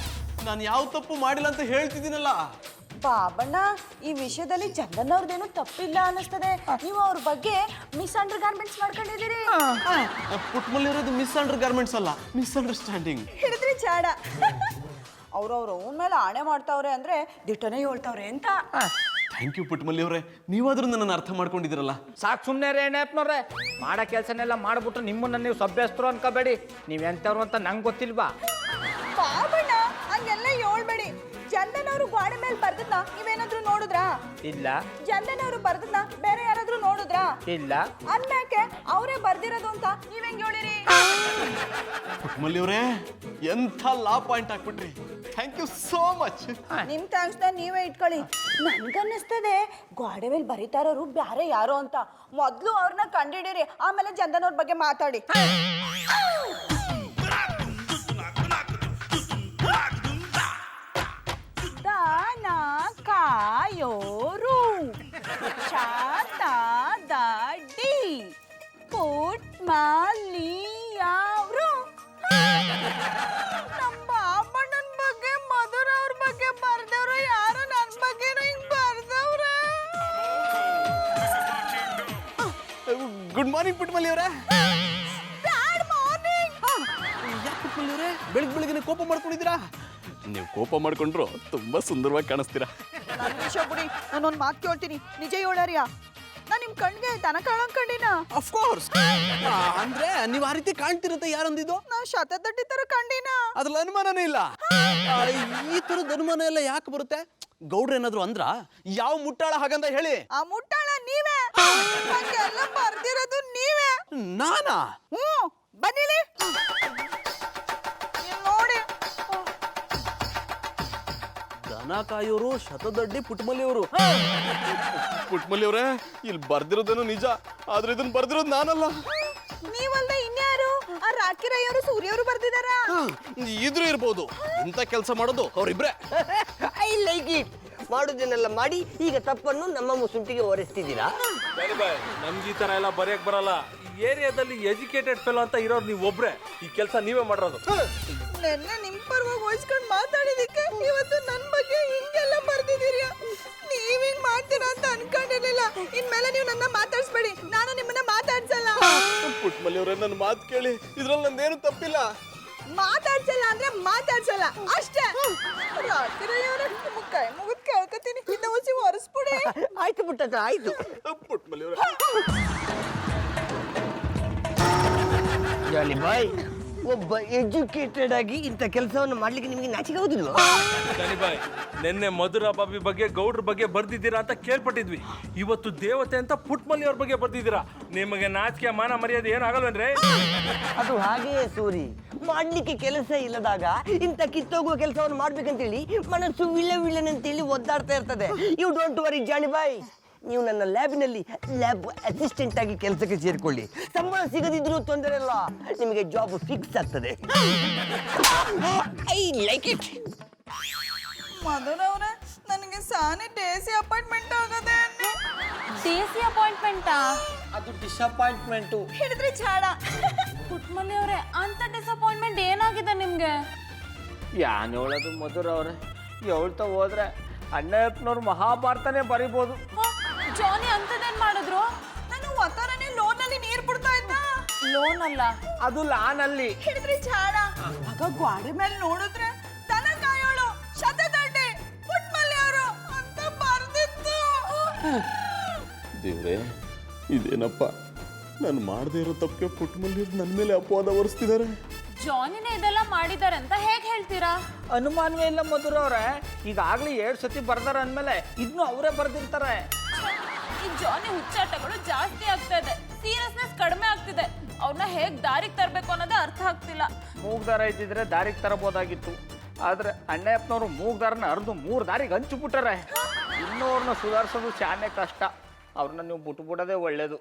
ನಾನು ಯಾವ ತಪ್ಪು ಮಾಡಿಲ್ಲ ಅಂತ ಹೇಳ್ತಿದ್ದೀನಲ್ಲ. ಬಾಬಣ್ಣ, ಈ ವಿಷಯದಲ್ಲಿ ಚಂದನ್ ಅವ್ರದ್ದೇನು ತಪ್ಪಿಲ್ಲ ಅನ್ನಿಸ್ತದೆ. ನೀವು ಅವ್ರ ಬಗ್ಗೆ ಮಿಸ್ಅಂಡರ್ ಗಾರ್ಮೆಂಟ್ಸ್ ಮಾಡ್ಕೊಂಡಿದ್ದೀರಿ. ಪುಟ್ಮಲ್ಲಿ ಇರೋದು ಮಿಸ್ ಅಂಡರ್ ಗಾರ್ಮೆಂಟ್ಸ್ ಅಲ್ಲ, ಮಿಸ್ಅಂಡರ್ಸ್ಟ್ಯಾಂಡಿಂಗ್. ಹಿಡಿದ್ರಿ ಚಾಡ. ಅವ್ರವ್ರ ಓನ್ ಮೇಲೆ ಆಣೆ ಮಾಡ್ತಾವ್ರೆ ಅಂದ್ರೆ ದಿಟ್ಟನೆ ಹೇಳ್ತಾವ್ರೆ ಅಂತ. ಥ್ಯಾಂಕ್ ಯು ಪುಟ್ಮಲ್ಲಿ ಅವರೇ, ನೀವಾದ್ರೂ ನನ್ನನ್ನು ಅರ್ಥ ಮಾಡ್ಕೊಂಡಿದ್ದೀರಲ್ಲ. ಸಾಕು ಸುಮ್ಮನೆ ರೇ ಅಣ್ಣಪ್ಪನವ್ರೆ. ಮಾಡೋ ಕೆಲಸನೆಲ್ಲ ಮಾಡ್ಬಿಟ್ಟು ನಿಮ್ಮನ್ನ ನೀವು ಸಭ್ಯಸ್ಥರು ಅನ್ಕೋಬೇಡಿ. ನೀವು ಎಂಥವ್ರು ಅಂತ ನಂಗೆ ಗೊತ್ತಿಲ್ವಾ? ಬಾಬಣ್ಣ ಹಂಗೆಲ್ಲ ಹೇಳ್ಬೇಡಿ. ಚಂದನ್ ಅವರು ಗೋಡೆ ಮೇಲೆ ಬರ್ದದ್ನ ನೀವೇನಾದ್ರೂ ನೋಡಿದ್ರಾ? ಇಲ್ಲ. ಚಂದನ್ ಅವರು ಬರ್ದದ್ನ ಬೇರೆ ಯಾರಾದ್ರೂ ನೋಡಿದ್ರಾ? ಇಲ್ಲ. ಅನ್ಮ್ಯಾಕೆ ಅವರೇ ಬರ್ದಿರೋದು ಅಂತ ನೀವ್ ಹೆಂಗ್ ಹೇಳಿರಿ? ಪುಟ್ಮಲ್ಲಿ ಅವರೇ, ಎಂಥ ಲಾ ಪಾಯಿಂಟ್ ಹಾಕ್ಬಿಟ್ರಿ. Thank you so much. ನಿಮ್ ಥ್ಯಾಂಕ್ಸ್ ನೀವೇ ಇಟ್ಕೊಳ್ಳಿ. ನನ್ಗನ್ನಿಸ್ತದೆ ಗೋಡೆ ಮೇಲೆ ಬರೀತಾರೋರು ಬ್ಯಾರೆ ಯಾರೋ ಅಂತ. ಮೊದ್ಲು ಅವ್ರನ್ನ ಕಂಡಿಡೀರಿ, ಆಮೇಲೆ ಚಂದನ್ ಅವ್ರ ಬಗ್ಗೆ ಮಾತಾಡಿ. ದಾನ ಕಾಯೋರು ಶಾತ ದಾಡಿ ಪುಟ್ ಮಾಲಿಯವರು. ನಮ್ಮ ಬಾಬಣ್ಣನ ಬಗ್ಗೆ ಮಧುರ ಅವ್ರ ಬಗ್ಗೆ ಬರ್ದವ್ರು ಯಾರು ನನ್ನ ಬಗ್ಗೆ ಹಿಂಗ್ ಬರ್ದವ್ರೆ. ಗುಡ್ ಮಾರ್ನಿಂಗ್ ಪುಟ್ಮಲ್ಲಿ ಅವರೇ. ಬ್ಯಾಡ್ ಮಾರ್ನಿಂಗ್. ಯಾಕೆ ಪುಟ್ಮಲ್ಲಿ ಅವರೇ ಬೆಳಗ್ಗೆ ಕೋಪ ಮಾಡ್ಕೊಂಡಿದ್ದೀರಾ? ನೀವು ಕೋಪ ಮಾಡ್ಕೊಂಡ್ರು ತುಂಬಾ ಸುಂದರವಾಗಿ ಕಾಣಿಸ್ತೀರಾ. ನನ್ನ ವಿಷಯ ಬಿಡಿ, ನಾನೊಂದು ಮಾತು ಕೇಳ್ತೀನಿ, ನಿಜ ಹೇಳಾರಿಯಾ? ನಾನು ನಿಮ್ ಕಣ್ಗೆ ದನ ಕಂಡಿನ ಅಫ್ಕೋರ್ಸ್. ಅಂದ್ರೆ ನೀವು ಆ ರೀತಿ ಕಾಣ್ತಿರುತ್ತೆ ಯಾರಂದಿದ್ದು? ನಾವ್ ಶತದಡ್ಡಿ ತರ ಕಂಡಿನ. ಅದ್ರಲ್ಲಿ ಅನುಮಾನನೇ ಇಲ್ಲ. ಈ ತರದ ಅನುಮಾನ ಎಲ್ಲ ಯಾಕೆ ಬರುತ್ತೆ? ಗೌಡ್ರ ಏನಾದ್ರು ಅಂದ್ರ? ಯಾವ ಮುಟ್ಟಾಳ ಹಾಗಂತ ಹೇಳಿ. ಆ ಮುಟ್ಟಾಳ ನೀವೇ. ಹಂಗೆಲ್ಲ ಬರ್ದಿರೋದು ನೀವೇ. ನಾನಾ? ಬನ್ನಿಲಿ ನೋಡಿ. ದನ ಕಾಯೋರು ಶತದಡ್ಡಿ ಪುಟ್ಮಲ್ಲಿಯವರು. ಪುಟ್ಮಲ್ಲಿಯವ್ರೆ, ಇಲ್ಲಿ ಬರ್ದಿರೋದೇನು ನಿಜ, ಆದ್ರೆ ಇದನ್ನ ಬರ್ದಿರೋದು ನಾನಲ್ಲ. ನೀವಲ್ದ ಇನ್ಯಾರು? ಆ ರಾಕಿರಯ್ಯವರು ಸೂರ್ಯವರು ಬರ್ದಿದಾರ. ಇದ್ರು ಇರ್ಬೋದು. ಇಂಥ ಕೆಲಸ ಮಾಡೋದು ಅವ್ರಿಬ್ರೆ. I like it. ಮಾಡೋದನ್ನೆಲ್ಲ ಮಾಡಿ ಈಗ ತಪ್ಪನ್ನು ನಮ್ಮ ಮುಸುಂಟಿಗೆ ಹೊರಿಸ್ತಿದ್ದೀರಾ? ನಮ್ಗೆ ಈ ತರ ಎಲ್ಲ ಬರೆಯಕ್ ಬರಲ್ಲ. ಈ ಏರಿಯಾದಲ್ಲಿ ಎಜುಕೇಟೆಡ್ ಫೆಲೋ ಅಂತ ಇರೋರು ನೀವು ಒಬ್ರೆ. ಈ ಕೆಲಸ ನೀವೇ ಮಾಡಿರೋದು. ನೆನ್ನೆ ನಿಮ್ ಪರವಾಗಿ ಹೋಯ್ಸ್ಕೊಂಡು ಮಾತಾಡಿದಕ್ಕೆ ಇವತ್ತು ನನ್ ಬಗ್ಗೆ ಹಿಂಗೆಲ್ಲ ಬರ್ದಿದ್ದೀರಿ. ನೀವ್ ಹಿಂಗ್ ಮಾಡ್ತೀರಾ ಅಂತ ಅನ್ಕೊಂಡಿರ್ಲಿಲ್ಲ. ಇನ್ಮೇಲೆ ನೀವು ನನ್ನ ಮಾತಾಡ್ಸ್ಬೇಡಿ, ನಾನು ನಿಮ್ಮನ್ನ ಮಾತಾಡ್ಸಲ್ಲ. ಪುಟ್ಮಲ್ಲಿಯವ್ರೆ, ನನ್ನ ಮಾತು ಕೇಳಿ, ಇದ್ರಲ್ಲಿ ನಂದೇನು ತಪ್ಪಿಲ್ಲ. ಮಾತಾಡ್ಸಲ್ಲ ಅಂದ್ರೆ ಮಾತಾಡ್ಸಲ್ಲ ಅಷ್ಟೇ. ರಾಕಿರಯ್ಯವ್ರೆ, ನಿಮ್ಮ ಕೈ ಮುಗಿದ್ ಕೇಳ್ಕೊತೀನಿ, ಇನ್ನ ಹೊಸಿ ಒರೆಸ್ಬಿಡಿ. ಆಯ್ತು ಪುಟ್ಟಕ್ಕ, ಆಯ್ತು. ಪುಟ್ಮಲ್ಲಿಯವ್ರೆ, ಜಾಲಿ ಬಾಯ್, ಒಬ್ಬ ಎಜುಕೇಟೆಡ್ ಆಗಿ ಇಂಥ ಕೆಲಸವನ್ನು ಮಾಡ್ಲಿಕ್ಕೆ ನಿಮಗೆ ನಾಚಿಕೆ ಆಗುದಿಲ್ವಾ? ಬಾಯ್, ನಿನ್ನೆ ಮಧುರಾ ಬಾಬಿ ಬಗ್ಗೆ ಗೌಡ್ರ ಬಗ್ಗೆ ಬರ್ದಿದ್ದೀರಾ ಅಂತ ಕೇಳ್ಪಟ್ಟಿದ್ವಿ. ಇವತ್ತು ದೇವತೆ ಅಂತ ಪುಟ್ಮಲ್ಲಿ ಅವ್ರ ಬಗ್ಗೆ ಬರ್ದಿದ್ದೀರಾ. ನಿಮಗೆ ನಾಚಿಕೆ ಮಾನ ಮರ್ಯಾದೆ ಏನು ಆಗಲ್ವೇನ್ರಿ? ಅದು ಹಾಗೆಯೇ ಸೂರಿ. ಮಾಡ್ಲಿಕ್ಕೆ ಕೆಲಸ ಇಲ್ಲದಾಗ ಇಂಥ ಕಿತ್ತೋಗುವ ಕೆಲಸವನ್ನು ಮಾಡ್ಬೇಕಂತೇಳಿ ಮನಸ್ಸು ವಿಳ್ಳನಂತೇಳಿ ಒದ್ದಾಡ್ತಾ ಇರ್ತದೆ. ಯು ಡೋಂಟ್ ವರಿ ಜಾನಿ ಬಾಯ್, ನೀವು ನನ್ನ ಲ್ಯಾಬಿನಲ್ಲಿ ಲ್ಯಾಬ್ ಅಸಿಸ್ಟೆಂಟ್ ಆಗಿ ಕೆಲಸಕ್ಕೆ ಸೇರಿಕೊಳ್ಳಿ. ಸಂಬಳ ಸಿಗದಿದ್ರೂ ತೊಂದರೆ ಇಲ್ಲ, ನಿಮಗೆ ಜಾಬ್ ಫಿಕ್ಸ್ ಆಗ್ತದೆ. I like it. ಮಧುರವ್ರೆ, ನನಗೆ ಸಾನೆ ಡಿಸಿ ಅಪಾಯಿಂಟ್ಮೆಂಟ್ ಆಗದೆ. ಡಿಸಿ ಅಪಾಯಿಂಟ್ಮೆಂಟಾ? ಅದು ಡಿಸಪಾಯಿಂಟ್ಮೆಂಟು. ಹಿಡಿದ್ರಿ ಚಾಡ. ಪುಟ್ಮಲ್ಲಿ ಅವರೇ, ಅಂತ ಡಿಸಪಾಯಿಂಟ್ಮೆಂಟ್ ಏನಾಗಿದೆ ನಿಮ್ಗೆ? ಯಾನ್ ಹೇಳೋದು ಮಧುರ ಅವ್ರೆ, ಹೇಳ್ತಾ ಹೋದ್ರೆ ಅಣ್ಣಪ್ಪನವ್ರು ಮಹಾಭಾರತನೇ ಬರಿಬೋದು. ಜಾನಿ ಅಂತದೇನ್ ಮಾಡಿದ್ರು? ನಾನು ಒತ್ತಾರನೆ ಲೋನ್ ಅಲ್ಲಿ ನೀರ್ ಬಿಡ್ತಾ ಇದ್ದ. ಲೋನ್ ಅಲ್ಲ, ಅದು ಲಾನಲ್ಲಿ. ಹಿಡಿದ್ರಿ ಚಾಡ. ಆಗ ಗೋಡೆ ಮೇಲೆ ನೋಡಿದ್ರೆ ದನ ಕಾಯೋಳು ಶತದಡ್ಡಿ ಪುಟ್ಮಲ್ಲಿ ಅವರು ಅಂತ ಬರ್ದಿತ್ತು. ದೇವ್ರೆ, ಇದೇನಪ್ಪ? ನಾನು ಮಾಡದೇ ಇರೋ ತಪ್ಪಿಗೆ ಪುಟ್ಮಲ್ಲಿಯವ್ರು ನನ್ನ ಮೇಲೆ ಅಪವಾದ ಹೊರಿಸ್ತಿದ್ದಾರೆ. ಜಾನಿನೇ ಇದೆಲ್ಲ ಮಾಡಿದ್ದಾರೆ ಅಂತ ಹೇಗೆ ಹೇಳ್ತೀರಾ? ಅನುಮಾನವೇ ಇಲ್ಲ ಮಧುರ ಅವ್ರೆ, ಈಗಾಗ್ಲೇ 2 ಸತಿ ಬರ್ದಾರ ಅಂದ್ಮೇಲೆ ಇದನ್ನು ಅವರೇ ಬರ್ದಿರ್ತಾರೆ. ಈ ಜಾನಿ ಹುಚ್ಚಾಟಗಳು ಜಾಸ್ತಿ ಆಗ್ತಾ ಇದೆ, ಸೀರಿಯಸ್ನೆಸ್ ಕಡಿಮೆ ಆಗ್ತಿದೆ. ಅವ್ರನ್ನ ಹೇಗ್ ದಾರಿಗೆ ತರಬೇಕು ಅನ್ನೋದೇ ಅರ್ಥ ಆಗ್ತಿಲ್ಲ. ಮೂಗ್ದಾರ ಇದ್ದಿದ್ರೆ ದಾರಿಗೆ ತರಬಹುದಾಗಿತ್ತು. ಆದ್ರೆ ಅಣ್ಣಪ್ಪನವರು ಮೂಗ್ದಾರನ ಅರ್ದು 3 ದಾರಿಗೆ ಹಂಚಿಬಿಟ್ಟಾರೆ. ಇನ್ನೂ ಅವ್ರನ್ನ ಸುಧಾರಿಸೋದು ಶಾನೆ ಕಷ್ಟ. ಅವ್ರನ್ನ ನೀವು ಬಿಟ್ಬಿಡೋದೇ ಒಳ್ಳೇದು.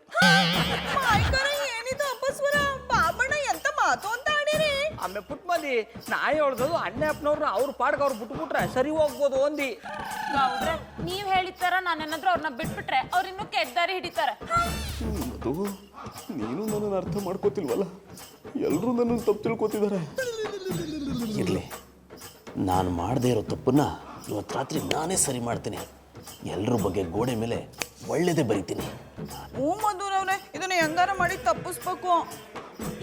ಏನಿದು ಅಪಸ್ವರ? ಬಾಬಣ್ಣ ಎಂತ ಮಾತು ಅಂತ ಆಡಿರಿ. ಆಮೇಲೆ ಪುಟ್ಮಲ್ಲಿ ನಾ ಹೇಳ್ದದು ಅಣ್ಣಪ್ಪನವ್ರನ್ನ ಅವ್ರ ಪಾಡ್ಗೆ ಅವ್ರು ಬಿಟ್ಬಿಟ್ರೆ ಸರಿ ಹೋಗ್ಬೋದು ಒಂದಿ. ಗೌಡ್ರೆ, ನೀವ್ ಹೇಳಿದ ನಾನೇನಾದ್ರೂ ಅವ್ರನ್ನ ಬಿಟ್ಬಿಟ್ರೆ ಅವ್ರು ಇನ್ನೂ ಕೆಟ್ಟ ಹಿಡಿತಾರೆ. ಅದು ನೀನು ನನ್ನನ್ನು ಅರ್ಥ ಮಾಡ್ಕೋತಿಲ್ವಲ್ಲ, ಎಲ್ಲರೂ ನನ್ನನ್ನು ತಪ್ಪು ತಿಳ್ಕೊತಿದ್ದಾರೆ. ಇರಲಿ, ನಾನು ಮಾಡದೇ ಇರೋ ತಪ್ಪನ್ನ ಇವತ್ತು ರಾತ್ರಿ ನಾನೇ ಸರಿ ಮಾಡ್ತೀನಿ. ಎಲ್ಲರ ಬಗ್ಗೆ ಗೋಡೆ ಮೇಲೆ ಒಳ್ಳೇದೇ ಬರಿತೀನಿ. ಮಧುರವ್ರೆ, ಇದನ್ನ ಹೆಂಗಾರ ಮಾಡಿ ತಪ್ಪಿಸ್ಬೇಕು.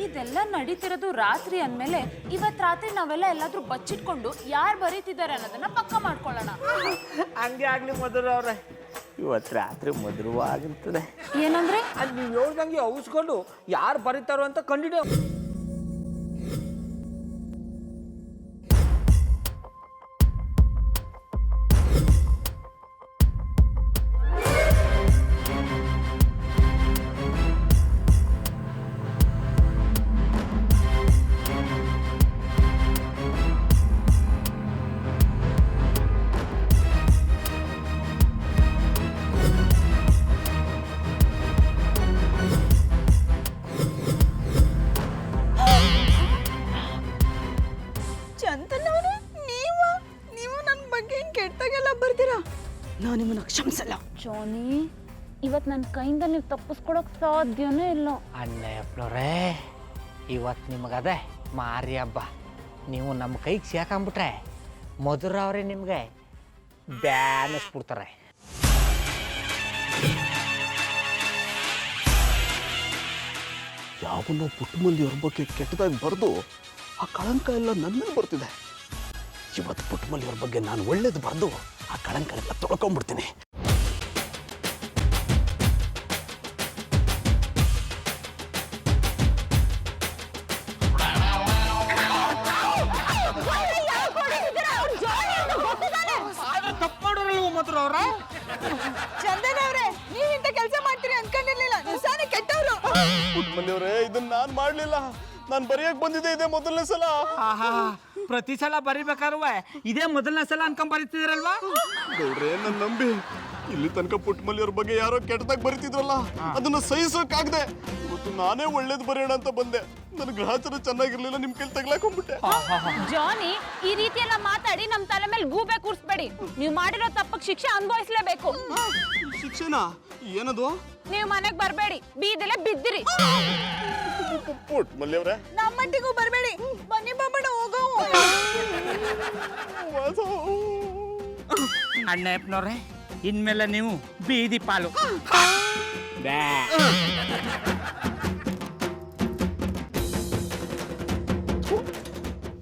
ಇದೆಲ್ಲ ನಡೀತಿರೋದು ರಾತ್ರಿ ಅಂದ್ಮೇಲೆ ಇವತ್ ರಾತ್ರಿ ನಾವೆಲ್ಲ ಎಲ್ಲಾದ್ರೂ ಬಚ್ಚಿಟ್ಕೊಂಡು ಯಾರು ಬರೀತಿದ್ದಾರೆ ಅನ್ನೋದನ್ನ ಪಕ್ಕ ಮಾಡ್ಕೊಳ್ಳೋಣ. ಹಂಗೆ ಆಗ್ಲಿ ಮಧುರ ಅವ್ರೆ, ಇವತ್ತು ರಾತ್ರಿ ಮಧುರವಾಗಿರ್ತದೆ. ಏನಂದ್ರೆ? ಅದು ನೀವು ಹೇಳ್ದಂಗೆ ಔಸ್ಕೊಂಡು ಯಾರು ಬರೀತಾರೋ ಅಂತ ಕಂಡಿಡಿಯೋ. ಚಂದನವ್ರೆ, ನೀವು ನನ್ನ ಬಗ್ಗೆ ಹಿಂಗ್ ಕೆಟ್ಟಾಗೆಲ್ಲ ಬರ್ತೀರಾ? ನಾನು ನಿಮ್ಮನ್ನ ಕ್ಷಮಿಸಲ್ಲ. ಜಾನಿ, ಇವತ್ ನನ್ನ ಕೈಯಿಂದ ನೀವು ತಪ್ಪಿಸ್ಕೊಡಕ್ ಸಾಧ್ಯನೇ ಇಲ್ಲ. ಅಣ್ಣಪ್ಪನವ್ರೇ, ಇವತ್ತು ನಿಮಗದೆ ಮಾರಿ ಹಬ್ಬ. ನೀವು ನಮ್ಮ ಕೈಗೆ ಸೇರ್ಕೊಂಬಿಟ್ರೆ ಮಧುರ ಅವರೇ ನಿಮಗೆ ಬ್ಯಾನಿಸ್ಬಿಡ್ತಾರೆ. ಯಾವನ್ನೋ ಪುಟ್ಟಮಲ್ಲಿಯವ್ರ ಬಗ್ಗೆ ಕೆಟ್ಟದಾಗಿ ಬರೆದು ಆ ಕಳಂಕ ಎಲ್ಲ ನನ್ನ ಮೇಲೆ ಬರ್ತಿದೆ. ಇವತ್ತು ಪುಟ್ಟಮಲ್ಲಿಯವ್ರ ಬಗ್ಗೆ ನಾನು ಒಳ್ಳೇದು ಬರೆದು ಆ ಕಳಂಕ ಎಲ್ಲ ತೊಳ್ಕೊಂಡ್ಬಿಡ್ತೀನಿ. ಮಧುರ ಅವ್ರೆ? ಚಂದನ್ ಅವ್ರೆ, ನೀವ್ ಇಂಥ ಕೆಲಸ ಮಾಡ್ತೀರಿ ಅನ್ಕೊಂಡಿರ್ಲಿಲ್ಲ. ನೀವು ಸಾನೆ ಕೆಟ್ಟವ್ರು. ಪುಟ್ಟಮಲ್ಲಿಯವರೇ, ಇದನ್ನ ನಾನು ಮಾಡಲಿಲ್ಲ. ನಾನು ಬರೆಯಕ್ಕೆ ಬಂದಿದ್ದೆ ಇದೇ ಮೊದಲನೇ ಸಲ. ಆಹಾ, ಪ್ರತಿ ಸಲ ಬರಿಬೇಕಾರುವ ಇದೇ ಮೊದಲನೇ ಸಲ ಅನ್ಕೊಂಡ್ ಬರೀತಿದ್ರಲ್ವಾ? ಗೌಡ್ರೆ, ನನ್ನ ನಂಬಿ ಇಲ್ಲಿ ತನಕ ಪುಟ್ಟಮಲ್ಲಿಯವ್ರ ಬಗ್ಗೆ ಯಾರೋ ಕೆಟ್ಟದಾಗ ಬರೀತಿದ್ರಲ್ಲ, ಅದನ್ನ ಸಹಿಸೋಕಾಗ್ದೆ. ಇವತ್ತು ನಾನೇ ಒಳ್ಳೇದು ಬರೆಯೋಣ ಅಂತ ಬಂದೆ. ನನ್ನ ಗ್ರಹಚಾರ ಚೆನ್ನಾಗಿರ್ಲಿಲ್ಲ, ನಿಮ್ ಕೈಲಿ ತಗ್ಲಾಕೊಂಡ್ಬಿಟ್ಟೆ. ಜಾನಿ, ಈ ರೀತಿ ಎಲ್ಲ ಮಾತಾಡಿ ನಮ್ ತಲೆ ಮೇಲೆ ಗೂಬೆ ಕೂರ್ಸ್ಬೇಡಿ. ನೀವು ಮಾಡಿರೋ ತಪ್ಪಕ್ಕೆ ಶಿಕ್ಷೆ ಅನುಭವಿಸ್ಲೇಬೇಕು. ಶಿಕ್ಷಣ ಏನದು? ನೀವು ಮನೆಗ್ ಬರ್ಬೇಡಿ, ಬೀದಿಲೆ ಬಿದ್ದಿರಿ. ಪುಟ್ಟಮಲ್ಲಿಯವ್ರೆ, ನಮ್ಮಟ್ಟಿಗೂ ಬರ್ಬೇಡಿ. ಬನ್ನಿ ಬಾಬಣ್ಣ, ಹೋಗೋ. ಅಣ್ಣಪ್ಪನವ್ರೆ, ಇನ್ಮೇಲೆ ನೀವು ಬೀದಿ ಪಾಲು.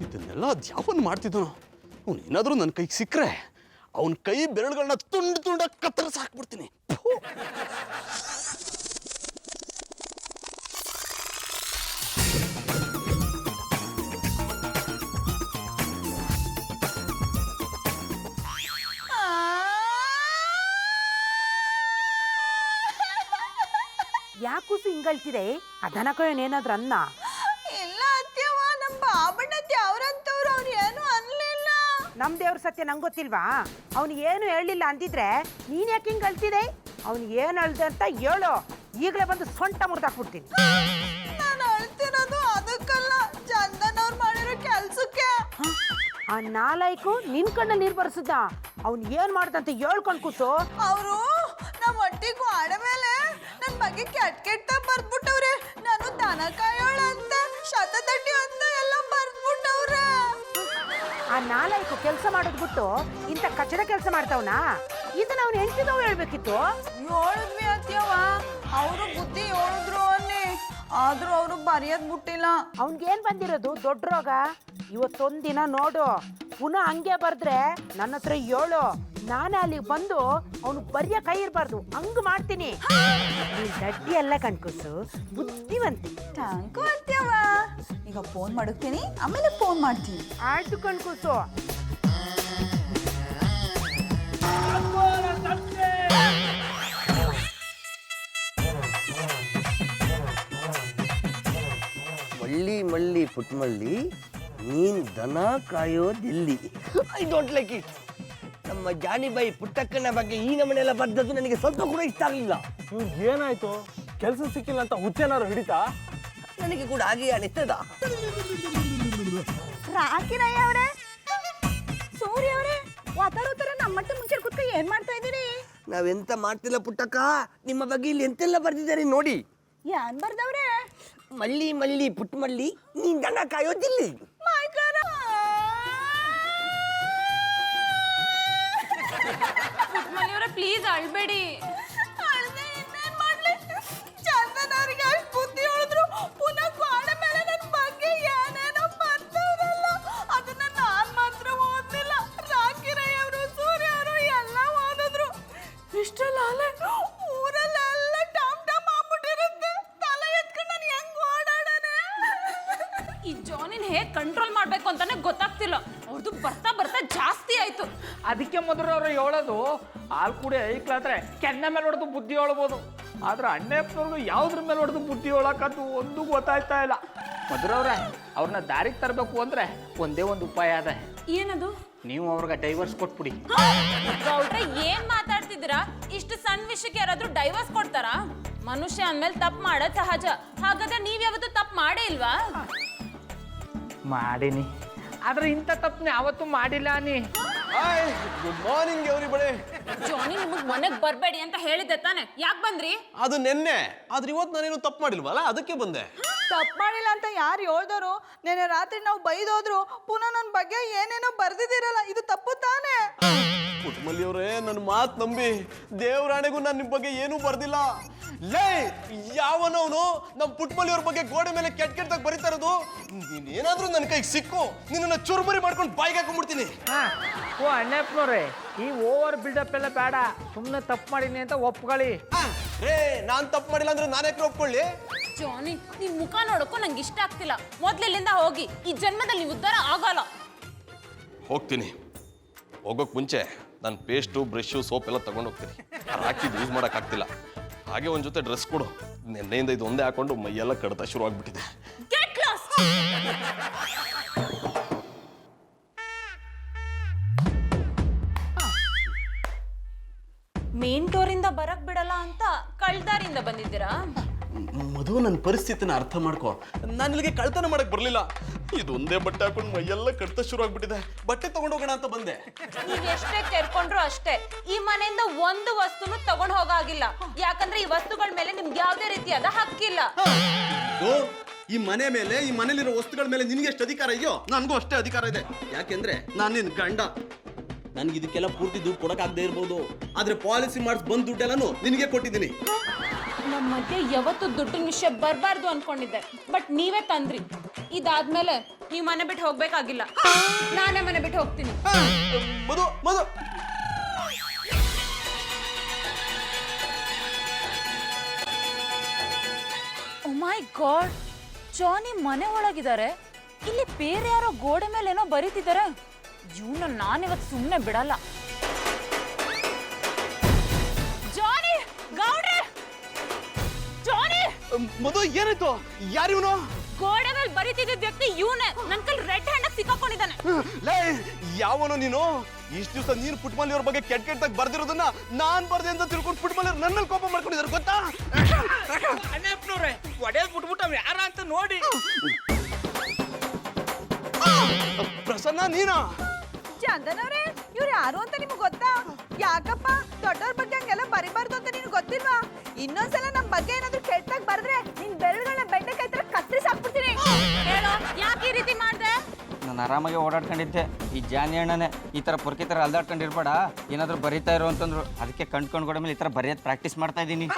ಇದನ್ನೆಲ್ಲ ಅದ್ಯಾವನ್ ಮಾಡ್ತಿದ್ದನು. ಅವ್ನು ಏನಾದ್ರೂ ನನ್ನ ಕೈಗೆ ಸಿಕ್ಕರೆ ಅವನ ಕೈ ಬೆರಳುಗಳನ್ನ ತುಂಡು ತುಂಡಾಗಿ ಕತ್ತರಿಸಿ ಹಾಕ್ಬಿಡ್ತೀನಿ. ಯಾಕೂಸು ಹಿಂಗಳ್ತಿದೆ? ಅದನಕ ಏನಾದ್ರು ಅನ್ನ? ಇಲ್ಲ ಅತ್ಯವ, ನಮ್ಮ ಬಾಬಣ್ಣ ಅವ್ರಂತವ್ರು, ಅವ್ರು ಏನು ಅನ್ಲಿಲ್ಲ. ನಮ್ ದೇವ್ರ ಸತ್ಯ ನಂಗೆ ಗೊತ್ತಿಲ್ವಾ? ಅವ್ನು ಏನು ಹೇಳಿಲ್ಲ ಅಂದಿದ್ರೆ ನೀನ್ ಯಾಕೆ ಹಿಂಗ್ ಅಳ್ತಿದೆ? ಅವ್ನು ಏನು ಹೇಳ್ದೆ ಅಂತ ಹೇಳು, ಈಗಲೇ ಬಂದು ಸೊಂಟ ಮುರಿದಾಕ್ಬಿಡ್ತೀನಿ. ನಾನು ಅಳ್ತಿರೋದು ಅದಕ್ಕಲ್ಲ, ಚಂದನ್ ಅವ್ರು ಮಾಡಿರೋ ಕೆಲ್ಸಕ್ಕೆ. ಆ ನಾಲಾಯ್ಕು ನಿನ್ ಕಣ್ಣಲ್ಲಿ ನೀರು ಬರ್ಸದ? ಅವ್ನು ಏನ್ ಮಾಡ್ದಂತ ಹೇಳ್ಕೊಂಡ್ ಕೂಸು. ಅವರು ನಮ್ಮ ಒಟ್ಟಿಗೂ ಆಡ ಮೇಲೆ ನನ್ನ ಬಗ್ಗೆ ಕೆಟ್ಟ ಬರ್ದ್ಬಿಟ್ಟವ್ರೆ. ನಾನು ದನ ಕಾಯೋಳ ಅಂತ, ಶತದಡ್ಡಿ ಅಂತ ಎಲ್ಲ ಬರ್ದ್ಬಿಟ್ಟವ್ರೆ. ಆ ನಾಲಾಯ್ಕು ಕೆಲಸ ಮಾಡೋದ್ ಬಿಟ್ಟು ಇಂಥ ಕಚಡ ಕೆಲಸ ಮಾಡ್ತಾವನಾ? ಇದನ್ನ ಅವ್ನು ಹೆಂಡತಿನೂ ಹೇಳ್ಬೇಕಿತ್ತು. ಹೇಳಿದ್ವಿ ಅತ್ಯವ, ಅವರು ಬುದ್ಧಿ ಹೇಳಿದ್ರು ಅನ್ನಿ, ಆದ್ರೂ ಅವರು ಬರೆಯೋದ್ ಬಿಟ್ಟಿಲ್ಲ. ಅವ್ನ್ಗೇನ್ ಬಂದಿರೋದು ದೊಡ್ಡ ರೋಗ? ಇವತ್ತೊಂದಿನ ನೋಡು, ಪುನಃ ಹಂಗೆ ಬರ್ದ್ರೆ ನನ್ನ ಹತ್ರ ಹೇಳು. ನಾನೇ ಅಲ್ಲಿಗೆ ಬಂದು ಅವನು ಬರಿಯ ಕೈ ಇರಬಾರ್ದು, ಹಂಗ್ ಮಾಡ್ತೀನಿ. ನೀನ್ ದಡ್ಡಿ ಎಲ್ಲ ಕಣ್ಕುಸು, ಬುದ್ಧಿವಂತಿ. ಥ್ಯಾಂಕು ಅತ್ಯವ. ಈಗ ಫೋನ್ ಮಾಡುತ್ತೀನಿ, ಆಮೇಲೆ ಫೋನ್ ಮಾಡ್ತೀನಿ. ಆಯ್ತು ಕಣ್ಕುಸು. ಮಳ್ಳಿ ಮಳ್ಳಿ ಪುಟ್ಮಳ್ಳಿ, ನೀನ್ ದನ ಕಾಯೋದಿಲ್ಲಿ. I don't like it. ನಮ್ಮ ಜಾನಿಬಾಯಿ ಪುಟ್ಟಕ್ಕನ ಬಗ್ಗೆ ಈ ನಮನೆಲ್ಲ ಬರ್ದದ್ದು ನನಗೆ ಸ್ವಲ್ಪ ಕೂಡ ಇಷ್ಟ ಆಗಲಿಲ್ಲ. ಏನಾಯ್ತು? ಕೆಲಸ ಸಿಕ್ಕಿಲ್ಲ ಅಂತ ಹುಚ್ಚೇನಾರು ಹಿಡಿತಾ? ನನಗೆ ಕೂಡ ಹಾಗೆ ಅನಿಸ್ತದ. ರಾಕಿರಯ್ಯ ಅವರೇ, ಸೂರ್ಯ ಅವರೇ, ವಾತಾವರಣ ನಮ್ಮಟ್ಟು ಮುಂಚೆ ಕುತ್ಕ ಏನ್ ಮಾಡ್ತಾ ಇದ್ದೀರಿ? ನಾವೆಂತ ಮಾಡ್ತಿಲ್ಲ ಪುಟ್ಟಕ್ಕ, ನಿಮ್ಮ ಬಗ್ಗೆ ಇಲ್ಲಿ ಎಂತೆಲ್ಲ ಬರ್ದಿದ್ದಾರೆ ನೋಡಿ. ಏನ್ ಬರ್ದವ್ರೆ? ಮಳ್ಳಿ ಮಳ್ಳಿ ಪುಟ್ಮಳ್ಳಿ, ನೀನ್ ದನ ಕಾಯೋದಿಲ್ಲಿ. ಪ್ಲೀಸ್ ಅಳ್ಬೇಡಿ. ಇನ್ನೇನ್ ಮಾಡ್ಲಿ? ಚಂದನ್ ಅವ್ರಿಗೆ ಅಷ್ಟು ಬುದ್ಧಿ ಹೇಳಿದ್ರು, ಪುನಃ ಗೋಡ ಮೇಲೆ ನನ್ನ ಬಗ್ಗೆ ಏನೇನೋ ಬರ್ದವ್ರಲ್ಲ, ಅದನ್ನ ನಾನ್ ಮಾತ್ರ ಓದ್ಲಿಲ್ಲ. ರಾಕಿರಯ್ಯ ಅವರು, ಸೂರ್ಯ ಅವರು ಎಲ್ಲ ಓದಿದ್ರು. ಇಷ್ಟೆಲ್ಲ ಊರಲ್ಲೆಲ್ಲ ಟಾಮ್ ಟಾಮ್ ಆಗ್ಬಿಟ್ಟಿರುತ್ತೆ. ತಲೆ ಎತ್ಕೊಂಡು ನಾನು ಹೆಂಗ್ ಓಡಾಡನೆ? ಈ ಜಾನಿನ್ ಹೇಗ್ ಕಂಟ್ರೋಲ್ ಮಾಡ್ಬೇಕು ಅಂತಾನೆ ಗೊತ್ತಾಗ್ತಿಲ್ಲ. ಅವ್ರದ್ದು ಬರ್ತಾ ಬರ್ತಾ ಜಾಸ್ತಿ ಆಯ್ತು. ಅದಕ್ಕೆ ಮಧುರ ಅವರು ಹೇಳೋದು, ಹಾಲು ಕುಡಿ ಐಕ್ಲಾದ್ರೆ ಕೆನ್ನೆ ಮೇಲೆ ಹೊಡೆದು ಬುದ್ಧಿ ಹೇಳ್ಬೋದು. ಆದ್ರೆ ಅಣ್ಣಪ್ಪನವ್ರಿಗೂ ಯಾವ್ದ್ರ ಮೇಲೆ ಹೊಡೆದು ಬುದ್ಧಿ ಹೇಳಕ್ಕಂತೂ ಒಂದು ಗೊತ್ತಾಯ್ತಾ ಇಲ್ಲ. ಮಧುರ ಅವ್ರೆ, ಅವ್ರನ್ನ ದಾರಿಗೆ ತರಬೇಕು ಅಂದ್ರೆ ಒಂದೇ ಒಂದು ಉಪಾಯ ಅದ. ಏನದು? ನೀವು ಅವ್ರಿಗೆ ಡೈವರ್ಸ್ ಕೊಟ್ಬಿಡಿ. ಗೌಡ್ರೆ, ಏನ್ ಮಾತಾಡ್ತಿದ್ದೀರಾ? ಇಷ್ಟು ಸಣ್ಣ ವಿಷಯಕ್ಕೆ ಯಾರಾದ್ರೂ ಡೈವರ್ಸ್ ಕೊಡ್ತಾರಾ? ಮನುಷ್ಯ ಅಂದ್ಮೇಲೆ ತಪ್ಪು ಮಾಡೋದ್ ಸಹಜ. ಹಾಗಾದ್ರೆ ನೀವ್ ಯಾವತ್ತೂ ತಪ್ಪು ಮಾಡೇ ಇಲ್ವಾ? ಮಾಡೀನಿ, ಆದ್ರೆ ಇಂಥ ತಪ್ಪನ್ನ ಯಾವತ್ತೂ ಮಾಡಿಲ್ಲ ನೀ. Hi, good morning everybody. Jani, ನಿಮಗ್ ಮನೆಗ್ ಬರ್ಬೇಡಿ ಅಂತ ಹೇಳಿದ್ದೆ ತಾನೆ? ಯಾಕೆ ಬಂದ್ರಿ? ಅದು ನೆನ್ನೆ, ಆದ್ರೆ ಇವತ್ತು ನಾನೇನು ತಪ್ಪು ಮಾಡಿಲ್ವಲ್ಲ, ಅದಕ್ಕೆ ಬಂದೆ. ತಪ್ಪು ಮಾಡಿಲ್ಲ ಅಂತ ಯಾರು ಹೇಳ್ದವರು? ನೆನ್ನೆ ರಾತ್ರಿ ನಾವು ಬೈದೋದ್ರು, ಪುನಃ ನನ್ನ ಬಗ್ಗೆ ಏನೇನೋ ಬರ್ದಿದ್ದೀರಲ್ಲ, ಇದು ತಪ್ಪು ತಾನೇ? ಪುಟ್ಟಮಲ್ಲಿಯವರೇ, ನನ್ನ ಮಾತು ನಂಬಿ, ದೇವರಾಣೆಗೂ ನಾನು ನಿಮ್ಮ ಬಗ್ಗೆ ಏನೂ ಬರ್ದಿಲ್ಲ. ಲೇ, ಯಾವನವನು ನಮ್ಮ ಪುಟ್ಟಮಲ್ಲಿಯವ್ರ ಬಗ್ಗೆ ಗೋಡೆ ಮೇಲೆ ಕೆಟ್ಟದಾಗ ಬರೀತಾ ಇರೋದು? ನೀನೇನಾದ್ರೂ ನನ್ನ ಕೈಗೆ ಸಿಕ್ಕು, ನಿನ್ನನ್ನು ಚುರುಮುರಿ ಮಾಡ್ಕೊಂಡು ಬಾಯಿಗೆ ಹಾಕೊಂಡ್ಬಿಡ್ತೀನಿ. ಓ ಅಣ್ಣಪ್ಪನವ್ರೆ, ಈ ಓವರ್ ಬಿಲ್ಡಪ್ ಎಲ್ಲ ಬೇಡ. ಸುಮ್ಮನೆ ತಪ್ಪು ಮಾಡೀನಿ ಅಂತ ಒಪ್ಕೊಳ್ಳಿ. ರೇ, ನಾನು ತಪ್ಪು ಮಾಡಿಲ್ಲ ಅಂದ್ರೆ ನಾನೇ ಒಪ್ಕೊಳ್ಳಿ. ಜಾನಿ, ನಿಮ್ ಮುಖ ನೋಡಕ್ಕೂ ನಂಗೆ ಇಷ್ಟ ಆಗ್ತಿಲ್ಲ. ಮೊದ್ಲಿಲ್ಲಿಂದ ಹೋಗಿ. ಈ ಜನ್ಮದಲ್ಲಿ ನೀವು ಉದ್ಧಾರ ಆಗಲ್ಲ. ಹೋಗ್ತೀನಿ. ಹೋಗೋಕ್ ಮುಂಚೆ ನಾನು ಪೇಸ್ಟು ಬ್ರಷು ಸೋಪ್ ಎಲ್ಲ ತಗೊಂಡು ಹೋಗ್ತೀನಿ ಹಾಕಿದ್ದು ಯೂಸ್ ಮಾಡೋಕ್ಕಾಗ್ತಿಲ್ಲ. ಹಾಗೆ ಒಂದು ಜೊತೆ ಡ್ರೆಸ್ ಕೊಡು. ನೆನ್ನೆಯಿಂದ ಇದು ಒಂದೇ ಹಾಕೊಂಡು ಮೈಯೆಲ್ಲ ಕಡ್ತ ಶುರು ಆಗ್ಬಿಟ್ಟಿದೆ. Get lost. ಮೇನ್ ಡೋರಿಂದ ಬರಕ್ ಬಿಡಲ್ಲ ಅಂತ ಕಳ್ದಾರಿಂದ ಬಂದಿದ್ದೀರಾ? ಮಧು, ನನ್ನ ಪರಿಸ್ಥಿತಿನ ಅರ್ಥ ಮಾಡ್ಕೋ. ನಾನು ಇಲ್ಲಿಗೆ ಕಳ್ತನ ಮಾಡಕ್ ಬರಲಿಲ್ಲ. ಇದೊಂದೇ ಬಟ್ಟೆ ಹಾಕೊಂಡು ಮೈಯೆಲ್ಲ ಕಡ್ತ ಶುರು ಆಗ್ಬಿಟ್ಟಿದೆ. ಬಟ್ಟೆ ತಗೊಂಡು ಹೋಗೋಣ ಅಂತ ಬಂದೆ. ನೀವ್ ಎಷ್ಟೇ ಕೆರ್ಕೊಂಡ್ರು ಅಷ್ಟೇ ಈ ಮನೆಯಿಂದ ಒಂದು ವಸ್ತುನು ತಗೊಂಡ್ ಹೋಗಾಗಿಲ್ಲ. ಯಾಕಂದ್ರೆ ಈ ವಸ್ತುಗಳ ಮೇಲೆ ನಿಮ್ಗೆ ಯಾವ್ದೇ ರೀತಿಯಾದ ಹಕ್ಕಿಲ್ಲ. ಈ ಮನೆ ಮೇಲೆ, ಈ ಮನೇಲಿರೋ ವಸ್ತುಗಳ ಮೇಲೆ ನಿನಗೆ ಎಷ್ಟು ಅಧಿಕಾರ ಇದೆಯೋ ನನಗೂ ಅಷ್ಟೇ ಅಧಿಕಾರ ಇದೆ. ಯಾಕೆಂದ್ರೆ ನಾನು ನಿನ್ ಗಂಡ. ನನ್ಗೆ ಇದಕ್ಕೆಲ್ಲ ಪೂರ್ತಿ ದುಡ್ಡು ಕೊಡಕ್ಕಾಗದೇ ಇರ್ಬೋದು, ಆದ್ರೆ ಪಾಲಿಸಿ ಮಾಡಿಸ್ ಬಂದ್ ದುಡ್ಡೆಲ್ಲನೂ ನಿನಗೆ ಕೊಟ್ಟಿದ್ದೀನಿ. ನಮ್ಮ ಮಧ್ಯೆ ಯಾವತ್ತು ದುಡ್ಡಿನ ವಿಷಯ ಬರಬಾರ್ದು ಅನ್ಕೊಂಡಿದ್ದೆ, ಬಟ್ ನೀವೇ ತಂದ್ರಿ. ಇದಾದ್ಮೇಲೆ ನೀವು ಮನೆ ಬಿಟ್ಟು ಹೋಗ್ಬೇಕಾಗಿಲ್ಲ, ನಾನೇ ಮನೆ ಬಿಟ್ಟು ಹೋಗ್ತೀನಿ. ಮಧು ಮಧು ಓ ಮೈ ಗಾಡ್, ಜಾನಿ ಮನೆ ಒಳಗಿದ್ದಾರೆ. ಇಲ್ಲಿ ಬೇರೆ ಯಾರೋ ಗೋಡೆ ಮೇಲೆ ಏನೋ ಬರೀತಿದ್ದಾರೆ. ಇವನ್ನ ನಾನಿವತ್ತು ಸುಮ್ಮನೆ ಬಿಡಲ್ಲ. ಜಾನಿ, ಗೌಡ್ರೆ, ಜಾನಿ. ಮಧು, ಏನಾಯ್ತು? ಯಾರಿವನು? ಗೋಡೆ ಮೇಲೆ ಬರೀತಿದ್ದ ವ್ಯಕ್ತಿ ಇವನೇ. ನನ್ ಕೈ ರೆಡ್ ಹ್ಯಾಂಡ್ ಸಿಕ್ಕಾಕೊಂಡಿದ್ದಾನೆ. ಲೇ, ಯಾವನು ನೀನು? ಇಷ್ಟು ದಿವಸ ನೀನು ಪುಟ್ಮಲ್ಲಿ ಅವ್ರ ಬಗ್ಗೆ ಕೆಟ್ಟ ಕೆಟ್ಟದಾಗ ಬರ್ದಿರೋದನ್ನ ನಾನ್ ಬರ್ದೆ ಅಂತ ತಿಳ್ಕೊಂಡು ಪುಟ್ಮಲ್ಲಿ ಅವ್ರು ನನ್ನ ಕೋಪ ಮಾಡ್ಕೊಂಡಿದ್ದಾರೆ, ಗೊತ್ತಾ? ಅಣ್ಣಪ್ಪನವ್ರೆ, ಒಡೆಯದ್ ಬಿಟ್ಬಿಟ್ಟವ್ ಯಾರ ಅಂತ ನೋಡಿ. ಪ್ರಸನ್ನ, ನೀನಾ? ಚಂದನ್ ಅವ್ರೆ, ಇವ್ರು ಯಾರು ಅಂತ ನಿಮ್ಗೆ ಗೊತ್ತಾ? ಯಾಕಪ್ಪ ದೊಡ್ಡವ್ರ ಬಗ್ಗೆ ಹಂಗೆಲ್ಲ ಬರಿಬಾರ್ದು ಅಂತ ನಿನ್ಗೆ ಗೊತ್ತಿಲ್ವಾ? ಇನ್ನೊಂದ್ಸಲ ನಮ್ ಬಗ್ಗೆ ಏನಾದ್ರು ಕೆಟ್ಟಾಗಿ ಬರ್ದ್ರೆ ನಿನ್ ಬೆರಳುಗಳನ್ನ ಬೆಂಡೆಕಾಯಿ ತರ ಕತ್ತರಿಸಿ ಹಾಕ್ಬಿಡ್ತೀನಿ. ಹೇಳೋ, ಯಾಕೆ ಈ ರೀತಿ ಮಾಡ್ದೆ? ನಾನು ಆರಾಮಾಗಿ ಓಡಾಡ್ಕೊಂಡಿದ್ದೆ. ಈ ಜಾನಿ ಅಣ್ಣನೇ ಈ ಥರ ಪೊರ್ಕಿ ಥರ ಅಲ್ದಾಡ್ಕೊಂಡಿರ್ಬೇಡ, ಏನಾದರೂ ಬರೀತಾ ಇರೋ ಅಂತಂದ್ರು. ಅದಕ್ಕೆ ಕಂಡ್ಕೊಂಡ್ಕೊಂಡ ಮೇಲೆ ಈ ಥರ ಬರೆಯೋದು ಪ್ರಾಕ್ಟೀಸ್ ಮಾಡ್ತಾ ಇದ್ದೀನಿ.